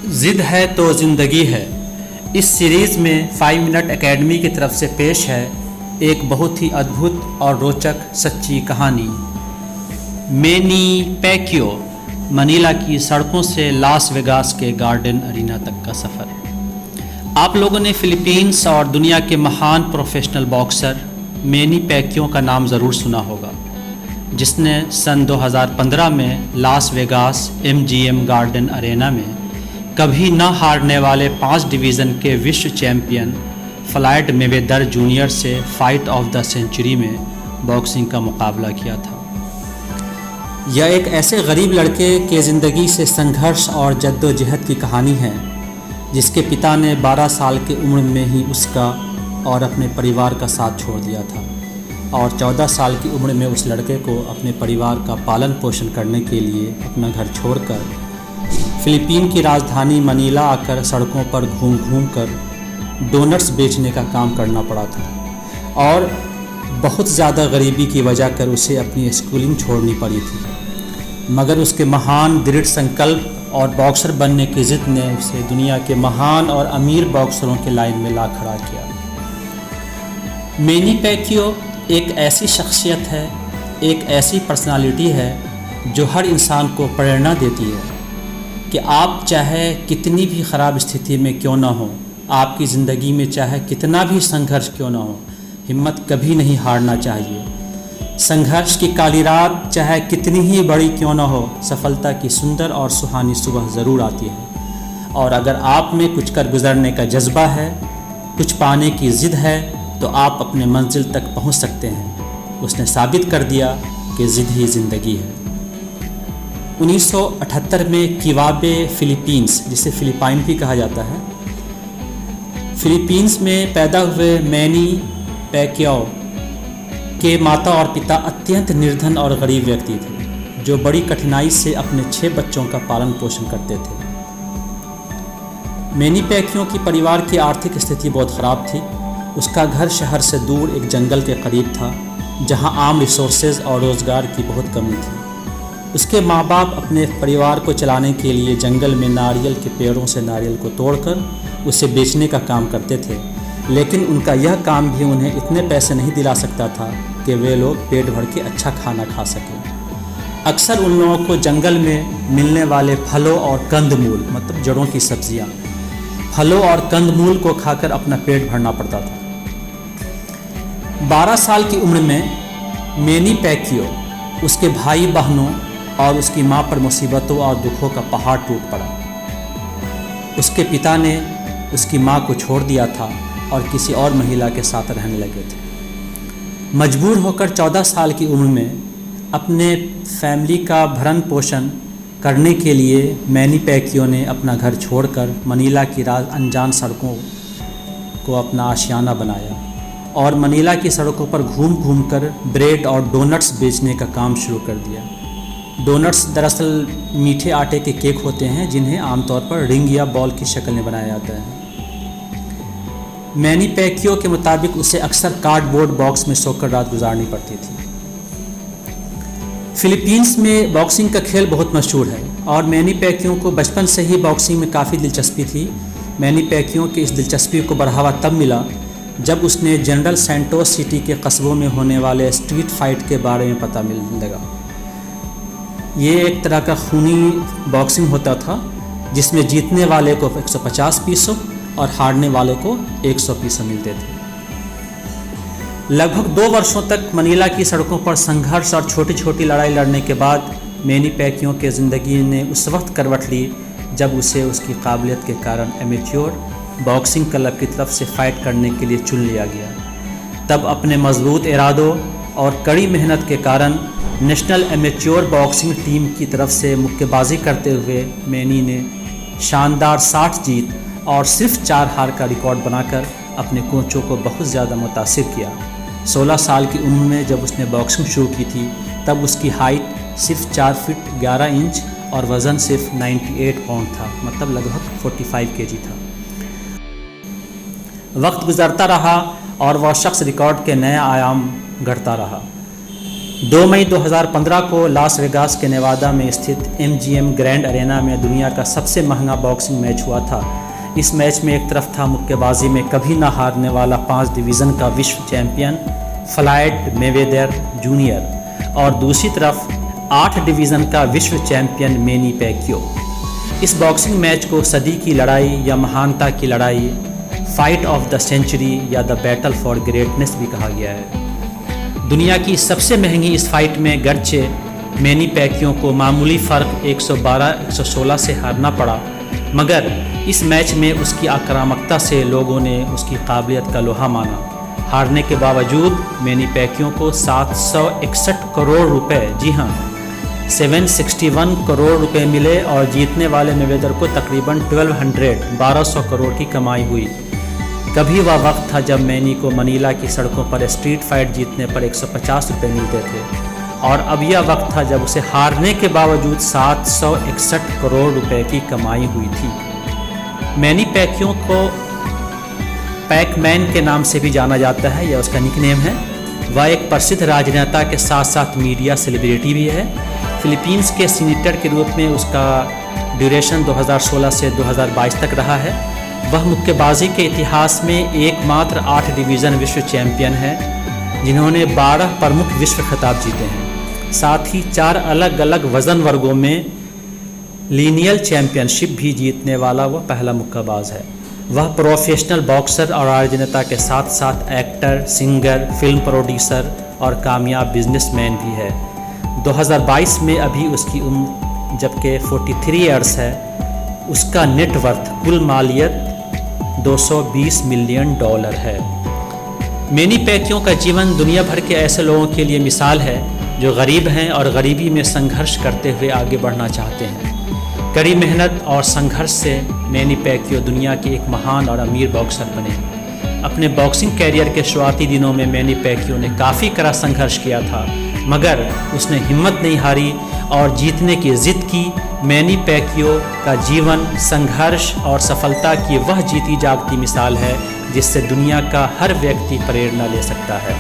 ज़िद है तो ज़िंदगी है। इस सीरीज़ में 5 मिनट एकेडमी की तरफ से पेश है एक बहुत ही अद्भुत और रोचक सच्ची कहानी। मैनी पैक्वियो मनीला की सड़कों से लास वेगास के गार्डन अरीना तक का सफ़र। आप लोगों ने फिलीपींस और दुनिया के महान प्रोफेशनल बॉक्सर मैनी पैक्वियो का नाम ज़रूर सुना होगा, जिसने सन 2015 में Las Vegas MGM garden Arena में कभी न हारने वाले 5 डिवीज़न के विश्व चैंपियन फ्लाइड मेवेदर जूनियर से फाइट ऑफ द सेंचुरी में बॉक्सिंग का मुकाबला किया था। यह एक ऐसे गरीब लड़के के ज़िंदगी से संघर्ष और जद्दोजहद की कहानी है, जिसके पिता ने 12 साल की उम्र में ही उसका और अपने परिवार का साथ छोड़ दिया था और 14 साल की उम्र में उस लड़के को अपने परिवार का पालन पोषण करने के लिए अपना घर छोड़कर फिलीपीन की राजधानी मनीला आकर सड़कों पर घूम घूम कर डोनट्स बेचने का काम करना पड़ा था और बहुत ज़्यादा गरीबी की वजह कर उसे अपनी स्कूलिंग छोड़नी पड़ी थी। मगर उसके महान दृढ़ संकल्प और बॉक्सर बनने की ज़िद ने उसे दुनिया के महान और अमीर बॉक्सरों के लाइन में ला खड़ा किया। मैनी पैक्वियो एक ऐसी शख्सियत है, एक ऐसी पर्सनालिटी है जो हर इंसान को प्रेरणा देती है कि आप चाहे कितनी भी ख़राब स्थिति में क्यों ना हो, आपकी ज़िंदगी में चाहे कितना भी संघर्ष क्यों ना हो, हिम्मत कभी नहीं हारना चाहिए। संघर्ष की काली रात चाहे कितनी ही बड़ी क्यों ना हो, सफलता की सुंदर और सुहानी सुबह ज़रूर आती है। और अगर आप में कुछ कर गुजरने का जज्बा है, कुछ पाने की ज़िद है, तो आप अपने मंजिल तक पहुंच सकते हैं। उसने साबित कर दिया कि ज़िद ही ज़िंदगी है। 1978 में किवाबे फिलीपींस, जिसे फिलिपाइन भी कहा जाता है, फिलीपींस में पैदा हुए मैनी पैक्वियो के माता और पिता अत्यंत निर्धन और गरीब व्यक्ति थे, जो बड़ी कठिनाई से अपने 6 बच्चों का पालन पोषण करते थे। मैनी पैक्वियो की परिवार की आर्थिक स्थिति बहुत ख़राब थी। उसका घर शहर से दूर एक जंगल के करीब था, जहां आम रिसोर्सेज और रोज़गार की बहुत कमी थी। उसके माँ बाप अपने परिवार को चलाने के लिए जंगल में नारियल के पेड़ों से नारियल को तोड़कर उसे बेचने का काम करते थे, लेकिन उनका यह काम भी उन्हें इतने पैसे नहीं दिला सकता था कि वे लोग पेट भर के अच्छा खाना खा सकें। अक्सर उन लोगों को जंगल में मिलने वाले फलों और कंदमूल, मतलब जड़ों की सब्जियां, फलों और कंदमूल को खाकर अपना पेट भरना पड़ता था। 12 साल की उम्र में मैनी पैक्वियो, उसके भाई बहनों और उसकी मां पर मुसीबतों और दुखों का पहाड़ टूट पड़ा। उसके पिता ने उसकी मां को छोड़ दिया था और किसी और महिला के साथ रहने लगे थे। मजबूर होकर 14 साल की उम्र में अपने फैमिली का भरण पोषण करने के लिए मैनी पैक्वियो ने अपना घर छोड़कर मनीला की अनजान सड़कों को अपना आशियाना बनाया और मनीला की सड़कों पर घूम घूम कर ब्रेड और डोनट्स बेचने का काम शुरू कर दिया। डोनट्स दरअसल मीठे आटे के केक होते हैं, जिन्हें आमतौर पर रिंग या बॉल की शक्ल में बनाया जाता है। मैनी पैक्वियो के मुताबिक उसे अक्सर कार्डबोर्ड बॉक्स में सोकर रात गुजारनी पड़ती थी। फिलीपींस में बॉक्सिंग का खेल बहुत मशहूर है और मैनी पैक्वियो को बचपन से ही बॉक्सिंग में काफ़ी दिलचस्पी थी। मैनी पैक्वियो की इस दिलचस्पी को बढ़ावा तब मिला जब उसने जनरल सैंटोस सिटी के कस्बों में होने वाले स्ट्रीट फाइट के बारे में पता मिलने लगा। ये एक तरह का खूनी बॉक्सिंग होता था, जिसमें जीतने वाले को 150 पीसों और हारने वाले को 100 पीसों मिलते थे। लगभग 2 वर्षों तक मनीला की सड़कों पर संघर्ष और छोटी छोटी लड़ाई लड़ने के बाद मैनी पैक्वियो के ज़िंदगी ने उस वक्त करवट ली जब उसे उसकी काबिलियत के कारण एमेच्योर बॉक्सिंग क्लब की तरफ से फाइट करने के लिए चुन लिया गया। तब अपने मजबूत इरादों और कड़ी मेहनत के कारण नेशनल एमेच्योर बॉक्सिंग टीम की तरफ से मुक्केबाजी करते हुए मैनी ने शानदार 60 जीत और सिर्फ 4 हार का रिकॉर्ड बनाकर अपने कोचों को बहुत ज़्यादा मुतासिर किया। 16 साल की उम्र में जब उसने बॉक्सिंग शुरू की थी, तब उसकी हाइट सिर्फ 4 फीट 11 इंच और वज़न सिर्फ 98 पाउंड था, मतलब लगभग 45 केजी था। वक्त गुजरता रहा और वह शख्स रिकॉर्ड के नए आयाम गढ़ता रहा। 2 मई 2015 को लास वेगास के नेवादा में स्थित MGM ग्रैंड अरेना में दुनिया का सबसे महंगा बॉक्सिंग मैच हुआ था। इस मैच में एक तरफ था मुक्केबाजी में कभी ना हारने वाला 5 डिवीज़न का विश्व चैंपियन फ्लायड मेवेदर जूनियर और दूसरी तरफ 8 डिवीज़न का विश्व चैंपियन मैनी पैक्वियो। इस बॉक्सिंग मैच को सदी की लड़ाई या महानता की लड़ाई, फाइट ऑफ द सेंचुरी या द बैटल फॉर ग्रेटनेस भी कहा गया है। दुनिया की सबसे महंगी इस फाइट में गर्चे मैनी पैक्वियो को मामूली फ़र्क 112-116 से हारना पड़ा, मगर इस मैच में उसकी आक्रामकता से लोगों ने उसकी काबिलियत का लोहा माना। हारने के बावजूद मैनी पैक्वियो को 761 करोड़ रुपए, जी हाँ 761 करोड़ रुपए मिले और जीतने वाले मेवेदर को तकरीबन 1200 करोड़ की कमाई हुई। कभी वह वक्त था जब मैनी को मनीला की सड़कों पर स्ट्रीट फाइट जीतने पर 150 रुपये मिलते थे और अब यह वक्त था जब उसे हारने के बावजूद 761 करोड़ रुपए की कमाई हुई थी। मैनी पैक्वियो को पैकमैन के नाम से भी जाना जाता है, यह उसका निकनेम है। वह एक प्रसिद्ध राजनेता के साथ साथ मीडिया सेलिब्रिटी भी है। फिलीपींस के सीनेटर के रूप में उसका ड्यूरेशन 2016 से 2022 तक रहा है। वह मुक्केबाजी के इतिहास में एकमात्र 8 डिवीज़न विश्व चैंपियन है जिन्होंने 12 प्रमुख विश्व खिताब जीते हैं। साथ ही 4 अलग अलग वज़न वर्गों में लीनियल चैंपियनशिप भी जीतने वाला वह पहला मुक्केबाज है। वह प्रोफेशनल बॉक्सर और राजनेता के साथ साथ एक्टर, सिंगर, फिल्म प्रोड्यूसर और कामयाब बिजनेसमैन भी है। 2022 में अभी उसकी उम्र जबकि 43 ईयर्स है। उसका नेटवर्थ कुल मालियत $220 मिलियन है। मैनी पैक्वियो का जीवन दुनिया भर के ऐसे लोगों के लिए मिसाल है जो गरीब हैं और गरीबी में संघर्ष करते हुए आगे बढ़ना चाहते हैं। कड़ी मेहनत और संघर्ष से मैनी पैक्वियो दुनिया के एक महान और अमीर बॉक्सर बने। अपने बॉक्सिंग कैरियर के शुरुआती दिनों में मैनी पैक्वियो ने काफ़ी कड़ा संघर्ष किया था, मगर उसने हिम्मत नहीं हारी और जीतने की जिद की। मैनी पैक्वियो का जीवन संघर्ष और सफलता की वह जीती जागती मिसाल है जिससे दुनिया का हर व्यक्ति प्रेरणा ले सकता है।